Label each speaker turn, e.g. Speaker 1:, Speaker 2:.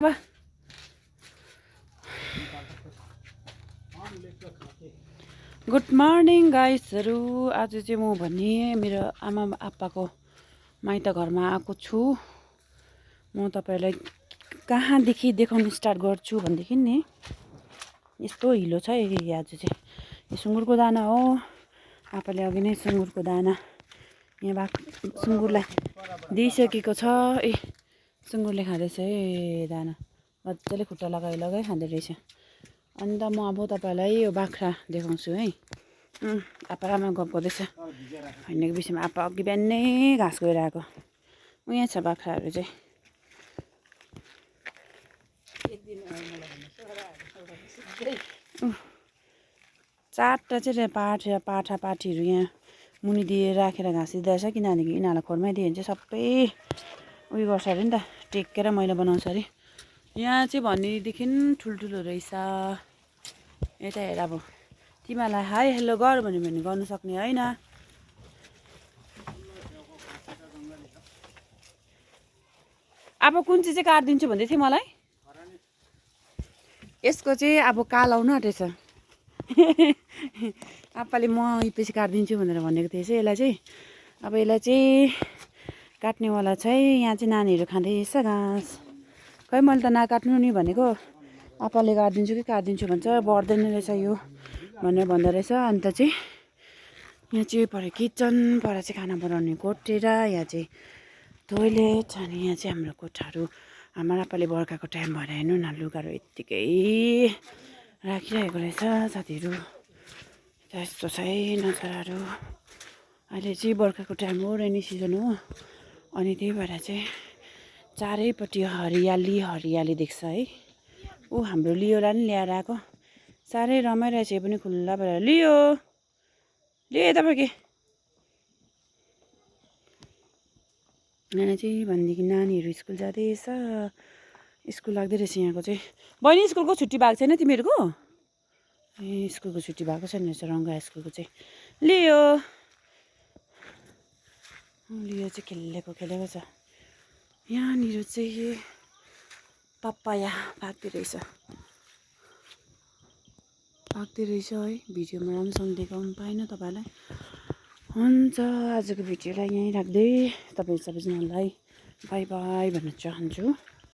Speaker 1: वाह good morning गाइसहरू। आज चाहिँ म भने मेरो आमा आप्पाको माइत घरमा आएको छु। म तपाईँलाई कहाँदेखि देखाउनु स्टार्ट गर्छु भनेदेखि नि यस्तो हिलो छ आज चाहिँ यो सुँगुरको दाना हो। आप्पाले अघि नै सुँगुरको दाना यहाँ सुँगुरलाई दिइसकेको छ। सुँगुरले खाँदैछ है दाना, मजाले खुट्टा लगाइ खाँदो रहेछ। अन्त म अब तपाईँलाई यो बाख्रा देखाउँछु है। आप्पा आमा गफ गर्दैछ भनेको विषयमा। आप्पा अघि बिहानै घाँस गएर आएको। यहाँ छ बाख्राहरू चाहिँ। चारवटा चाहिँ पाठापाठीहरू यहाँ मुनि दिएर राखेर घाँस दिँदो रहेछ। किनभने यिनीहरूलाई खोरमा दियो भने चाहिँ सबै उयो गर्छ अरे नि त, टेकेर मैला बनाउँछ अरे। यहाँ चाहिँ भनेदेखि ठुल्ठुलो रहेछ। यता हेर, अब तिमीहरूलाई हाई हेलो गर भन्यो भने गर्नु सक्ने होइन। अब कुन चाहिँ काटिदिन्छु भन्दै थिएँ मलाई। यसको चाहिँ अब काल आउनु आँटेछ। आप्पाले म पछि काटिदिन्छु भनेर भनेको थिएछ यसलाई चाहिँ। अब यसलाई चाहिँ काट्नेवाला चाहिँ यहाँ चाहिँ नानीहरू खाँदैछ घाँस। खै मैले त नकाट्नु नि भनेको, आप्पाले काटिदिन्छु कि काटिदिन्छु भन्छ। बढ्दैन रहेछ यो भनेर भन्दो रहेछ। अन्त चाहिँ यहाँ चाहिँ पऱ्यो किचन, पर चाहिँ खाना बनाउने कोठेर, यहाँ चाहिँ टोइलेट, अनि यहाँ चाहिँ हाम्रो कोठाहरू। हाम्रो आप्पाले बर्खाको टाइम भएर हेर्नु न, लुगाहरू यत्तिकै राखिरहेको रहेछ साथीहरू। यस्तो छ है नजाराहरू। अहिले चाहिँ बर्खाको टाइम हो, रेनी सिजन हो। अनि त्यही भएर चाहिँ चारैपट्टि हरियाली हरियाली देख्छ है। हाम्रो लियोलाई पनि ल्याएर आएको, साह्रै रमाइरहेछ यो पनि खुल्ला भएर। लियो तपाईँ के यहाँ चाहिँ भनेदेखि नानीहरू स्कुल जाँदैछ। स्कुल लाग्दै रहेछ यहाँको चाहिँ। बहिनी स्कुलको छुट्टी भएको छैन तिमीहरूको? ए स्कुलको छुट्टी भएको छैन रहेछ रङ्गा स्कुलको चाहिँ। लियो चाहिँ खेलेको छ। यहाँनिर चाहिँ पपाया पाक्दै रहेछ है। भिडियोमा राम्रोसँग देखाउनु पाएन तपाईँलाई। हुन्छ, आजको भिडियोलाई यहीँ राख्दै तपाईँ सबैजनालाई बाई बाई भन्न चाहन्छु।